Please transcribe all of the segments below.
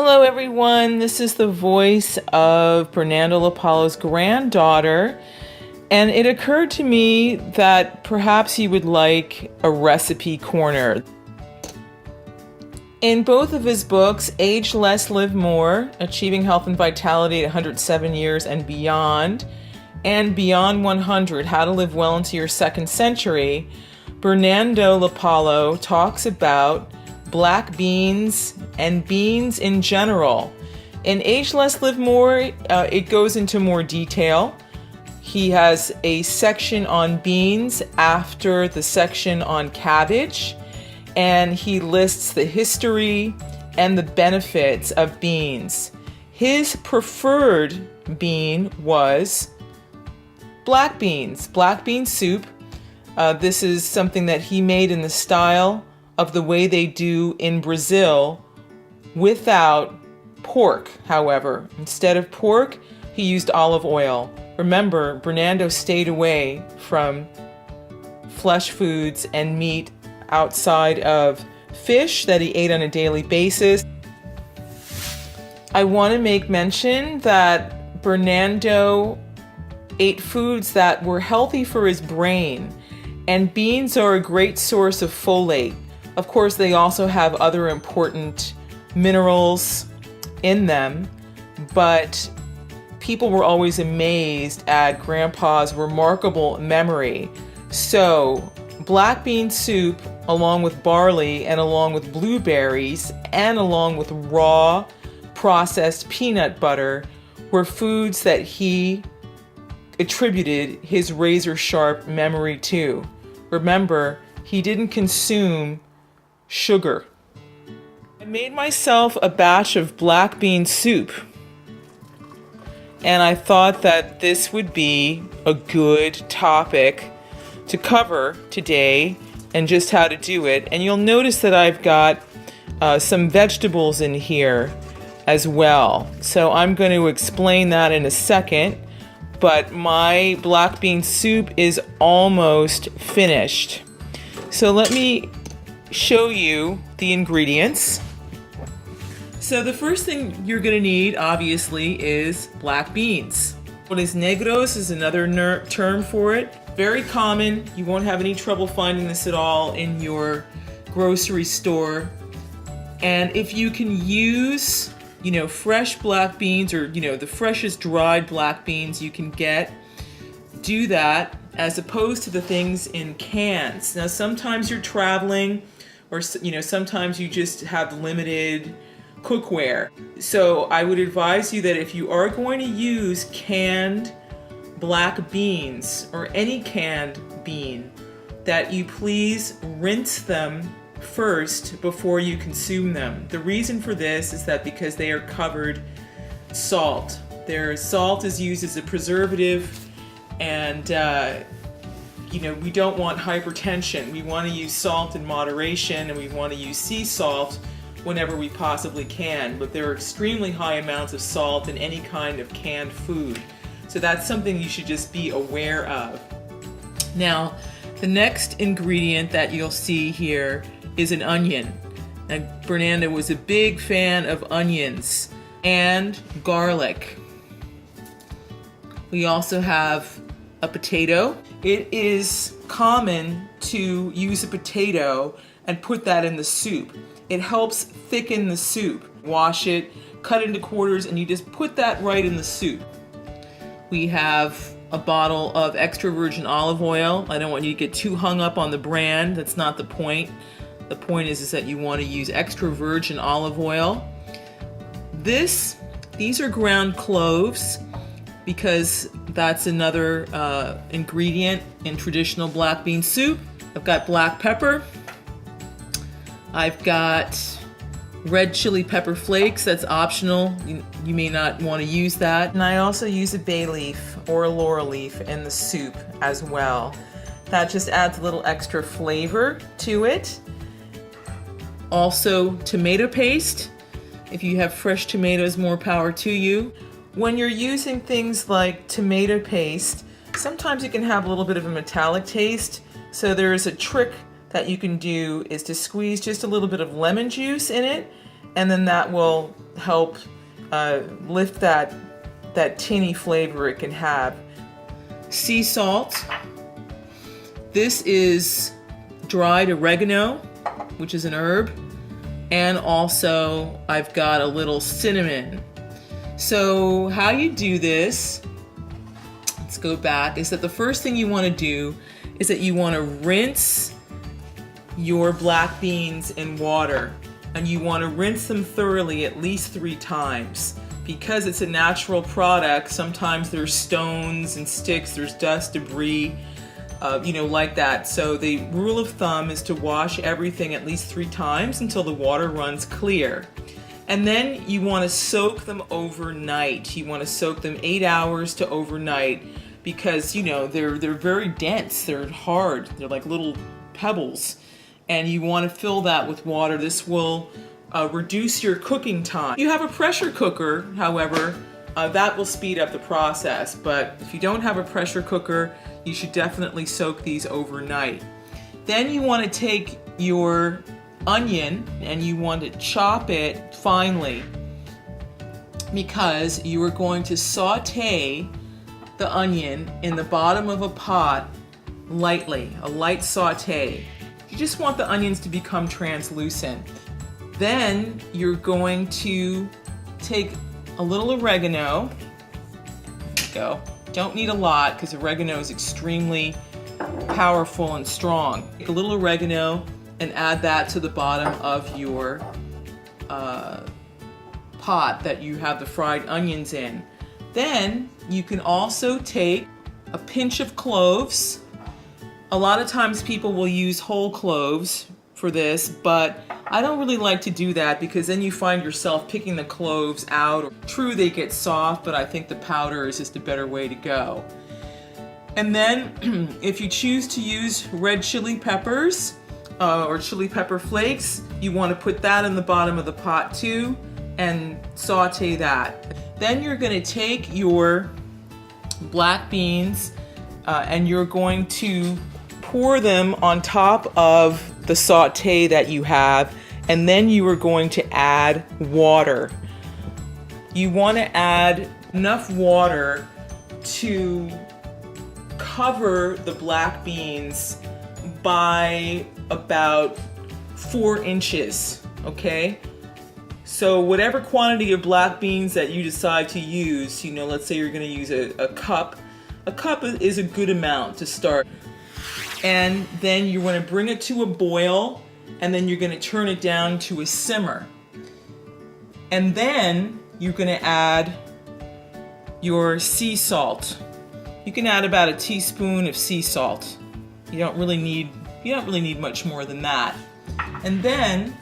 Hello everyone, this is the voice of Bernando Lapalo's granddaughter, and it occurred to me that perhaps you would like a recipe corner. In both of his books, Age Less, Live More, Achieving Health and Vitality at 107 Years and Beyond 100, How to Live Well into Your Second Century, Bernando Lapalo talks about black beans and beans in general. In Age Less, Live More, it goes into more detail. He has a section on beans after the section on cabbage, and he lists the history and the benefits of beans. His preferred bean was black bean soup. This is something that he made in the style of the way they do in Brazil without pork, however. Instead of pork, he used olive oil. Remember, Bernando stayed away from flesh foods and meat outside of fish that he ate on a daily basis. I want to make mention that Bernando ate foods that were healthy for his brain, and beans are a great source of folate. Of course, they also have other important minerals in them, but people were always amazed at Grandpa's remarkable memory. So, black bean soup, along with barley and along with blueberries and along with raw processed peanut butter, were foods that he attributed his razor-sharp memory to. Remember, he didn't consume sugar. I made myself a batch of black bean soup, and I thought that this would be a good topic to cover today and just how to do it. And you'll notice that I've got some vegetables in here as well. So I'm going to explain that in a second, but my black bean soup is almost finished. So let me show you the ingredients. So the first thing you're going to need, obviously, is black beans. Frijoles negros is another term for it. Very common. You won't have any trouble finding this at all in your grocery store. And if you can use, fresh black beans, or, the freshest dried black beans you can get, do that as opposed to the things in cans. Now, sometimes you're traveling, or, sometimes you just have limited cookware. So I would advise you that if you are going to use canned black beans or any canned bean, that you please rinse them first before you consume them. The reason for this is that because they are covered salt. Their salt is used as a preservative, and we don't want hypertension. We want to use salt in moderation, and we want to use sea salt whenever we possibly can, but there are extremely high amounts of salt in any kind of canned food. So that's something you should just be aware of. Now, the next ingredient that you'll see here is an onion. Now, Bernando was a big fan of onions and garlic. We also have a potato. It is common to use a potato and put that in the soup. It helps thicken the soup. Wash it, cut it into quarters, and you just put that right in the soup. We have a bottle of extra virgin olive oil. I don't want you to get too hung up on the brand. That's not the point. The point is that you want to use extra virgin olive oil. These are ground cloves, because that's another ingredient in traditional black bean soup. I've got black pepper. I've got red chili pepper flakes. That's optional. You may not want to use that. And I also use a bay leaf or a laurel leaf in the soup as well. That just adds a little extra flavor to it. Also, tomato paste. If you have fresh tomatoes, more power to you. When you're using things like tomato paste, sometimes it can have a little bit of a metallic taste. So there is a trick that you can do, is to squeeze just a little bit of lemon juice in it, and then that will help lift that tinny flavor it can have. Sea salt. This is dried oregano, which is an herb, and also I've got a little cinnamon. So how you do this, let's go back, is that the first thing you want to do is that you want to rinse your black beans in water, and you want to rinse them thoroughly at least 3 times. Because it's a natural product, sometimes there's stones and sticks, there's dust, debris, like that. So the rule of thumb is to wash everything at least 3 times until the water runs clear. And then you want to soak them overnight. You want to soak them 8 hours to overnight because, they're very dense, they're hard, they're like little pebbles. And you want to fill that with water. This will reduce your cooking time. You have a pressure cooker, however, that will speed up the process. But if you don't have a pressure cooker, you should definitely soak these overnight. Then you want to take your onion and you want to chop it finely because you are going to saute the onion in the bottom of a pot lightly, a light saute. You just want the onions to become translucent. Then you're going to take a little oregano. There you go. Don't need a lot because oregano is extremely powerful and strong. Take a little oregano and add that to the bottom of your pot that you have the fried onions in. Then you can also take a pinch of cloves. A lot of times people will use whole cloves for this, but I don't really like to do that because then you find yourself picking the cloves out. True, they get soft, but I think the powder is just a better way to go. And then if you choose to use red chili peppers or chili pepper flakes, you want to put that in the bottom of the pot too and saute that. Then you're going to take your black beans and you're going to pour them on top of the saute that you have, and then you are going to add water. You want to add enough water to cover the black beans by about 4 inches, okay? So whatever quantity of black beans that you decide to use, let's say you're going to use a cup. A cup is a good amount to start. And then you want to bring it to a boil, and then you're going to turn it down to a simmer. And then you're going to add your sea salt. You can add about a teaspoon of sea salt. You don't really need much more than that. And then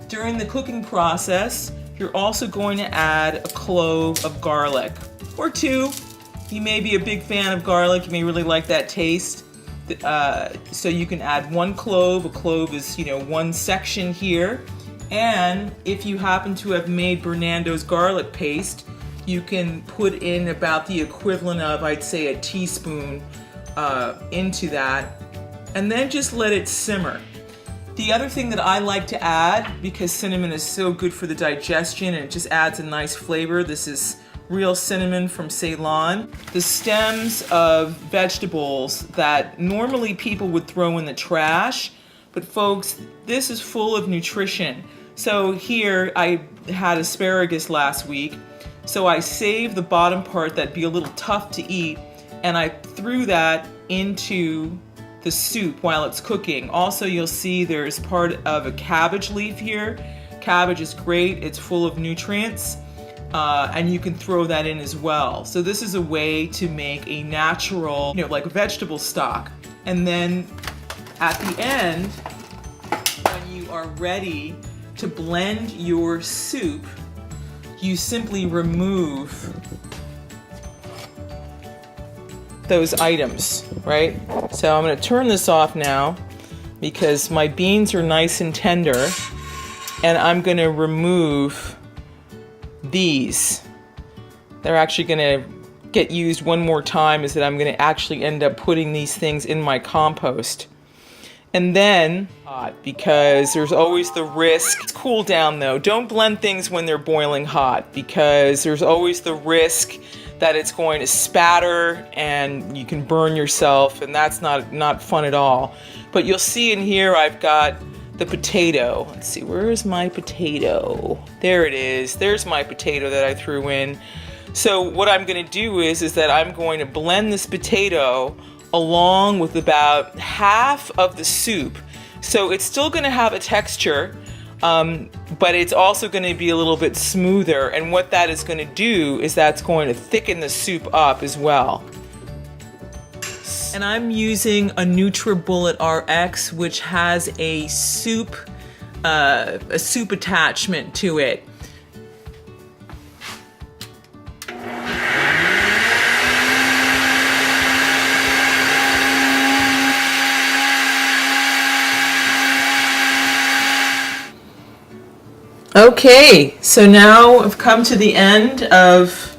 during the cooking process, you're also going to add a clove of garlic or 2. You may be a big fan of garlic. You may really like that taste. So you can add 1 clove. A clove is, 1 section here. And if you happen to have made Bernando's garlic paste, you can put in about the equivalent of, I'd say, a teaspoon into that. And then just let it simmer. The other thing that I like to add, because cinnamon is so good for the digestion and it just adds a nice flavor, this is real cinnamon from Ceylon. The stems of vegetables that normally people would throw in the trash, but folks, this is full of nutrition. So here, I had asparagus last week, so I saved the bottom part that'd be a little tough to eat, and I threw that into the soup while it's cooking. Also, you'll see there's part of a cabbage leaf here. Cabbage is great, it's full of nutrients. And you can throw that in as well. So this is a way to make a natural, like vegetable stock. And then at the end, when you are ready to blend your soup, you simply remove those items, right? So I'm going to turn this off now because my beans are nice and tender, and I'm going to remove these. They're actually going to get used one more time, is that I'm going to actually end up putting these things in my compost. And then hot, because there's always the risk. Cool down though. Don't blend things when they're boiling hot, because there's always the risk that it's going to spatter and you can burn yourself, and that's not fun at all. But you'll see in here I've got the potato. Let's see, where is my potato? There it is. There's my potato that I threw in. So what I'm going to do is that I'm going to blend this potato along with about half of the soup. So it's still going to have a texture, but it's also going to be a little bit smoother. And what that is going to do is that's going to thicken the soup up as well. And I'm using a NutriBullet RX, which has a soup attachment to it. Okay, so now I've come to the end of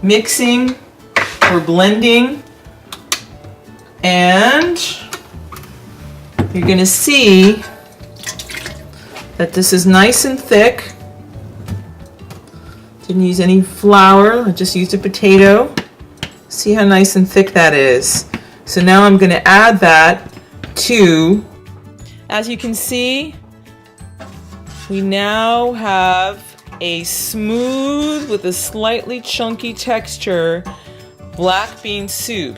mixing or blending, and you're going to see that this is nice and thick. Didn't use any flour, I just used a potato. See how nice and thick that is. So now I'm going to add that to, as you can see, we now have a smooth with a slightly chunky texture black bean soup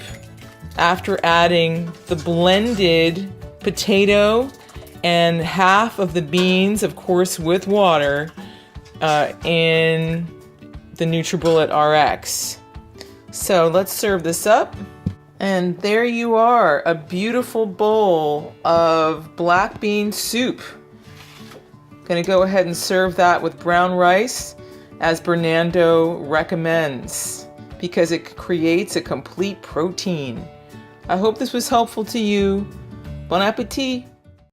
after adding the blended potato and half of the beans, of course with water, in the NutriBullet RX. So let's serve this up. And there you are, a beautiful bowl of black bean soup. Gonna go ahead and serve that with brown rice, as Bernando recommends, because it creates a complete protein. I hope this was helpful to you. Bon appetit!